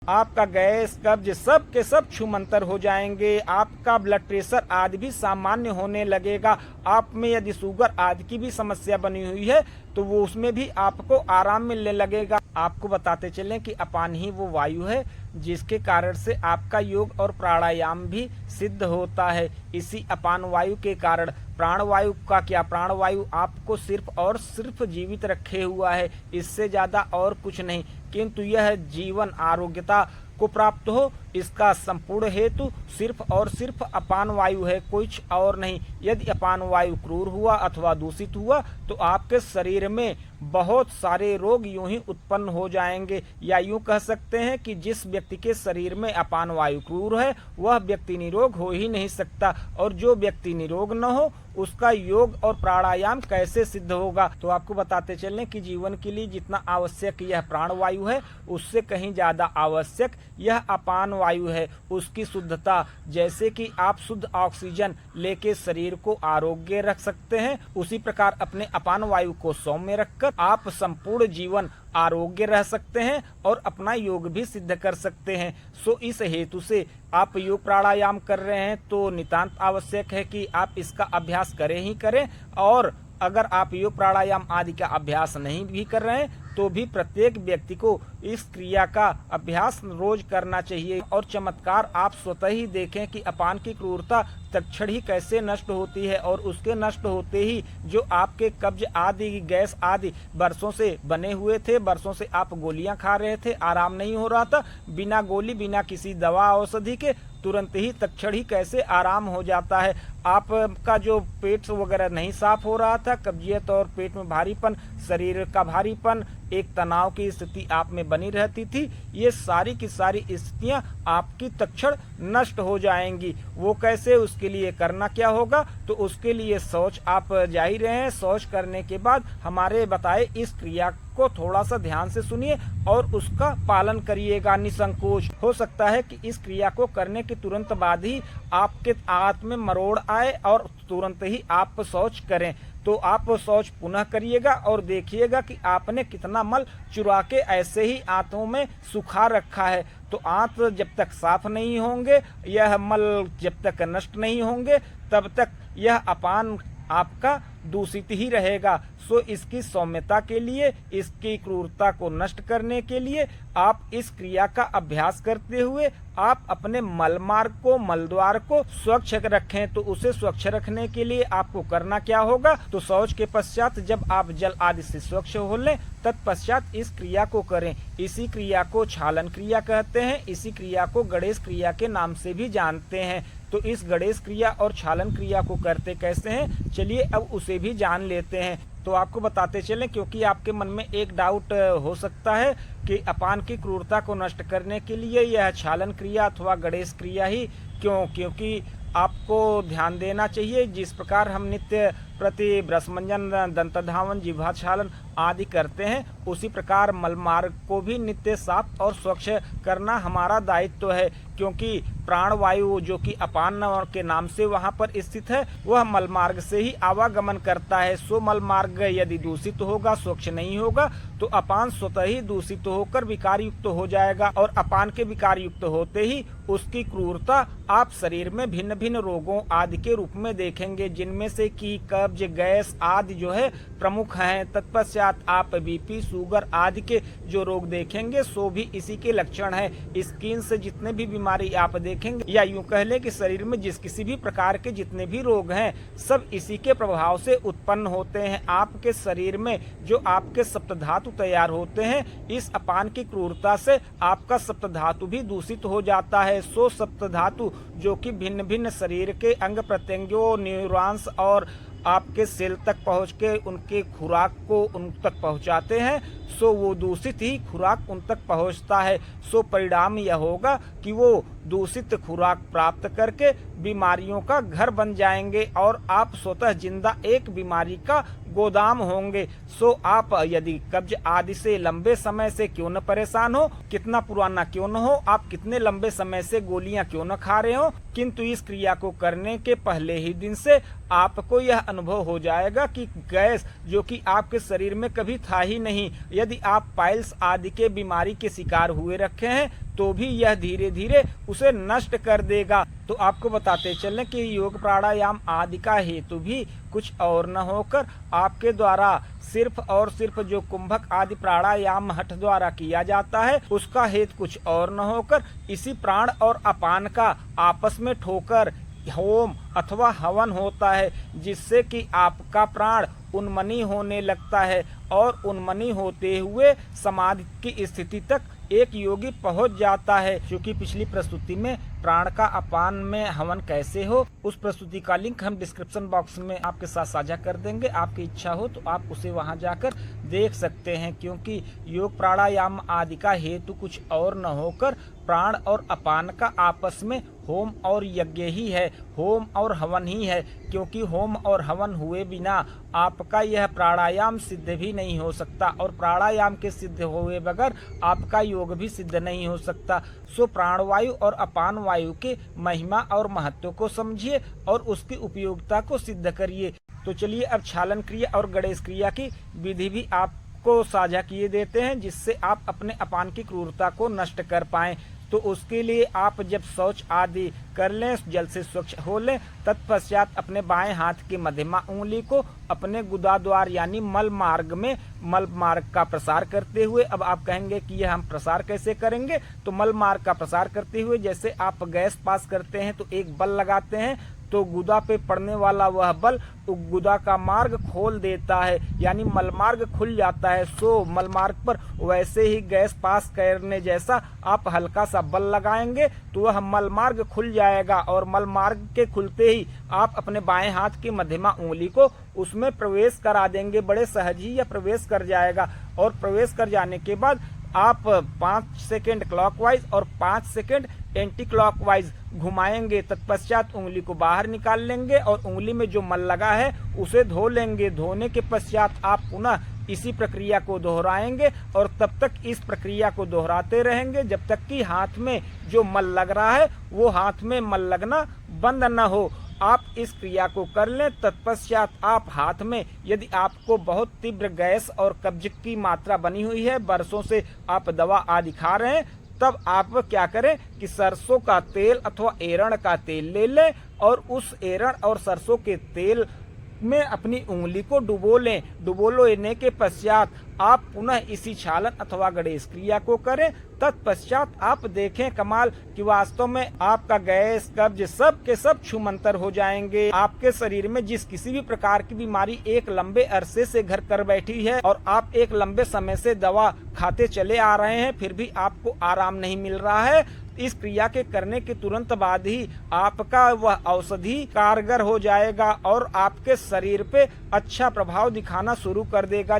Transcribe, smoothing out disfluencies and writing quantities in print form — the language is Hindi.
आपका गैस कब्ज सब के सब छूमंतर हो जाएंगे। आपका ब्लड प्रेशर आदि भी सामान्य होने लगेगा। आप में यदि शुगर आदि की भी समस्या बनी हुई है तो वो उसमें भी आपको आराम मिलने लगेगा। आपको बताते चलें कि अपान ही वो वायु है जिसके कारण से आपका योग और प्राणायाम भी सिद्ध होता है। इसी अपान वायु के कारण प्राणवायु का क्या, प्राणवायु आपको सिर्फ और सिर्फ जीवित रखे हुआ है, इससे ज़्यादा और कुछ नहीं। किंतु यह जीवन आरोग्यता को प्राप्त हो इसका संपूर्ण हेतु सिर्फ और सिर्फ अपान वायु है, कुछ और नहीं। यदि अपान वायु क्रूर हुआ अथवा दूषित हुआ तो आपके शरीर में बहुत सारे रोग यूं ही उत्पन्न हो जाएंगे। या यूं कह सकते हैं कि जिस व्यक्ति के शरीर में अपान वायु क्रूर है वह व्यक्ति निरोग हो ही नहीं सकता, और जो व्यक्ति निरोग न हो उसका योग और प्राणायाम कैसे सिद्ध होगा। तो आपको बताते चलें कि जीवन के लिए जितना आवश्यक यह प्राणवायु है उससे कहीं ज्यादा आवश्यक यह अपान वायु है। उसकी शुद्धता, जैसे कि आप शुद्ध ऑक्सीजन लेके शरीर को आरोग्य रख सकते हैं, उसी प्रकार अपने अपान वायु को सौम्य रखकर आप संपूर्ण जीवन आरोग्य रह सकते हैं और अपना योग भी सिद्ध कर सकते हैं। सो इस हेतु से आप योग प्राणायाम कर रहे हैं तो नितांत आवश्यक है कि आप इसका अभ्यास करें ही करें। और अगर आप योग प्राणायाम आदि का अभ्यास नहीं भी कर रहे हैं तो भी प्रत्येक व्यक्ति को इस क्रिया का अभ्यास रोज करना चाहिए। और चमत्कार आप स्वतः ही देखें कि अपान की क्रूरता तत्क्षण ही कैसे नष्ट होती है, और उसके नष्ट होते ही जो आपके कब्ज आदि गैस आदि बरसों से बने हुए थे, बरसों से आप गोलियां खा रहे थे, आराम नहीं हो रहा था, बिना गोली बिना किसी दवा औषधि के तुरंत ही तत्क्षण ही कैसे आराम हो जाता है। आपका जो पेट वगैरह नहीं साफ हो रहा था, कब्जियत और पेट में भारीपन, शरीर का भारीपन, एक तनाव की स्थिति आप में बनी रहती थी, ये सारी की सारी स्थितियां आपकी तत्क्षण नष्ट हो जाएंगी। वो कैसे, उसके लिए करना क्या होगा, तो उसके लिए शौच आप जा ही रहे हैं। शौच करने के बाद हमारे बताए इस क्रिया को थोड़ा सा ध्यान से सुनिए और उसका पालन करिएगा निसंकोच। हो सकता है कि इस क्रिया को करने के तुरंत बाद ही आपके आंत में मरोड़ आए और तुरंत ही आप शौच करें, तो आप शौच पुनः करिएगा और देखिएगा कि आपने कितना मल चुरा के ऐसे ही आंतों में सुखा रखा है। तो आंत जब तक साफ नहीं होंगे, यह मल जब तक नष्ट नहीं होंगे, तब तक यह अपान आपका दूषित ही रहेगा। सो इसकी सौम्यता के लिए, इसकी क्रूरता को नष्ट करने के लिए आप इस क्रिया का अभ्यास करते हुए आप अपने मल मार्ग को, मल द्वार को स्वच्छ रखें। तो उसे स्वच्छ रखने के लिए आपको करना क्या होगा, तो शौच के पश्चात जब आप जल आदि से स्वच्छ हो लें तत्पश्चात इस क्रिया को करें। इसी क्रिया को छालन क्रिया कहते हैं, इसी क्रिया को गणेश क्रिया के नाम से भी जानते हैं। तो इस गणेश क्रिया और छालन क्रिया को करते कैसे हैं, चलिए अब उसे भी जान लेते हैं। तो आपको बताते चलें, क्योंकि आपके मन में एक डाउट हो सकता है कि अपान की क्रूरता को नष्ट करने के लिए यह छालन क्रिया अथवा गणेश क्रिया ही क्यों, क्योंकि आपको ध्यान देना चाहिए जिस प्रकार हम नित्य प्रति ब्रशमंजन, दंत धावन, जिह्वा छालन आदि करते हैं, उसी प्रकार मल मार्ग को भी नित्य साफ और स्वच्छ करना हमारा दायित्व है। क्योंकि प्राणवायु जो कि अपान के नाम से वहाँ पर स्थित है, वह मल मार्ग से ही आवागमन करता है। सो मल मार्ग यदि दूषित होगा, स्वच्छ नहीं होगा, तो अपान स्वतः ही दूषित होकर विकार युक्त हो जाएगा, और अपान के विकार युक्त होते ही उसकी क्रूरता आप शरीर में भिन्न भिन्न रोगों आदि के रूप में देखेंगे, जिनमें से कि कब्ज, गैस आदि जो है प्रमुख हैं। तत्पश्चात आप बीपी, शुगर आदि के जो रोग देखेंगे सो भी इसी के लक्षण है। स्किन से जितने भी बीमारी आप देखेंगे, या यूं कह लें कि शरीर में जिस किसी भी प्रकार के जितने भी रोग हैं, सब इसी के प्रभाव से उत्पन्न होते हैं। आपके शरीर में जो आपके सप्तधातु तैयार होते हैं, इस अपान की क्रूरता से आपका सप्तधातु भी दूषित हो जाता है। सो सप्तधातु जो कि भिन्न भिन्न शरीर के अंग प्रत्यंगों, न्यूरॉन्स और आपके सेल तक पहुंच के उनके खुराक को उन तक पहुंचाते हैं, सो वो दूषित ही खुराक उन तक पहुंचता है। सो परिणाम यह होगा कि वो दूषित खुराक प्राप्त करके बीमारियों का घर बन जाएंगे और आप स्वतः जिंदा एक बीमारी का गोदाम होंगे। सो आप यदि कब्ज आदि से लंबे समय से क्यों न परेशान हो, कितना पुराना क्यों न हो, आप कितने लंबे समय से गोलियां क्यों न खा रहे हो, किंतु इस क्रिया को करने के पहले ही दिन से आपको यह अनुभव हो जाएगा कि गैस जो कि आपके शरीर में कभी था ही नहीं, यदि आप पाइल्स आदि के बीमारी के शिकार हुए रखे हैं तो भी यह धीरे धीरे उसे नष्ट कर देगा। तो आपको बताते चलें कि योग प्राणायाम आदि का हेतु भी कुछ और न होकर आपके द्वारा सिर्फ और सिर्फ जो कुंभक आदि प्राणायाम हठ द्वारा किया जाता है उसका हेतु कुछ और न होकर इसी प्राण और अपान का आपस में ठोकर होम अथवा हवन होता है, जिससे कि आपका प्राण उन्मनी होने लगता है और उन्मनी होते हुए समाधि की स्थिति तक एक योगी पहुंच जाता है। क्योंकि पिछली प्रस्तुति में प्राण का अपान में हवन कैसे हो उस प्रस्तुति का लिंक हम डिस्क्रिप्शन बॉक्स में आपके साथ साझा कर देंगे। आपकी इच्छा हो तो आप उसे वहां जाकर देख सकते हैं। क्योंकि योग प्राणायाम आदि का हेतु कुछ और न होकर प्राण और अपान का आपस में होम और यज्ञ ही है, होम और हवन ही है। क्योंकि होम और हवन हुए बिना आपका यह प्राणायाम सिद्ध भी नहीं हो सकता और प्राणायाम के सिद्ध हुए बगैर आपका योग भी सिद्ध नहीं हो सकता। सो प्राणवायु और अपान वायु के महिमा और महत्व को समझिए और उसकी उपयोगिता को सिद्ध करिए। तो चलिए अब क्षालन क्रिया और गणेश क्रिया की विधि भी आपको साझा किए देते हैं, जिससे आप अपने अपान की क्रूरता को नष्ट कर पाएं। तो उसके लिए आप जब शौच आदि कर लें, जल से स्वच्छ हो लें, तत्पश्चात अपने बाएं हाथ की मध्यमा उंगली को अपने गुदा द्वार यानी मल मार्ग में मल मार्ग का प्रसार करते हुए, अब आप कहेंगे कि यह हम प्रसार कैसे करेंगे, तो मल मार्ग का प्रसार करते हुए जैसे आप गैस पास करते हैं तो एक बल लगाते हैं तो गुदा पे पड़ने वाला वह बल गुदा का मार्ग खोल देता है, यानी मलमार्ग खुल जाता है। सो मलमार्ग पर वैसे ही गैस पास करने जैसा आप हल्का सा बल लगाएंगे तो वह मलमार्ग खुल जाएगा और मलमार्ग के खुलते ही आप अपने बाएं हाथ की मध्यमा उंगली को उसमें प्रवेश करा देंगे। बड़े सहज ही यह प्रवेश कर जाएगा और प्रवेश कर जाने के बाद आप 5 सेकेंड क्लॉकवाइज और 5 सेकेंड एंटी क्लॉकवाइज घुमाएंगे। तत्पश्चात उंगली को बाहर निकाल लेंगे और उंगली में जो मल लगा है उसे धो लेंगे। धोने के पश्चात आप पुनः इसी प्रक्रिया को दोहराएंगे और तब तक इस प्रक्रिया को दोहराते रहेंगे जब तक कि हाथ में जो मल लग रहा है वो हाथ में मल लगना बंद न हो। आप इस क्रिया को कर लें। तत्पश्चात आप हाथ में यदि आपको बहुत तीव्र गैस और कब्ज की मात्रा बनी हुई है, बरसों से आप दवा आदि खा रहे हैं, तब आप क्या करें कि सरसों का तेल अथवा एरण का तेल ले लें और उस एरण और सरसों के तेल में अपनी उंगली को डुबो लें। डुबो लेने के पश्चात आप पुनः इसी क्षालन अथवा गणेश क्रिया को करें। तत्पश्चात आप देखें कमाल कि वास्तव में आपका गैस कब्ज सब के सब छूमंतर हो जाएंगे। आपके शरीर में जिस किसी भी प्रकार की बीमारी एक लंबे अरसे से घर कर बैठी है और आप एक लंबे समय से दवा खाते चले आ रहे हैं फिर भी आपको आराम नहीं मिल रहा है, इस क्रिया के करने के तुरंत बाद ही आपका वह औषधि कारगर हो जाएगा और आपके शरीर पे अच्छा प्रभाव दिखाना शुरू कर देगा।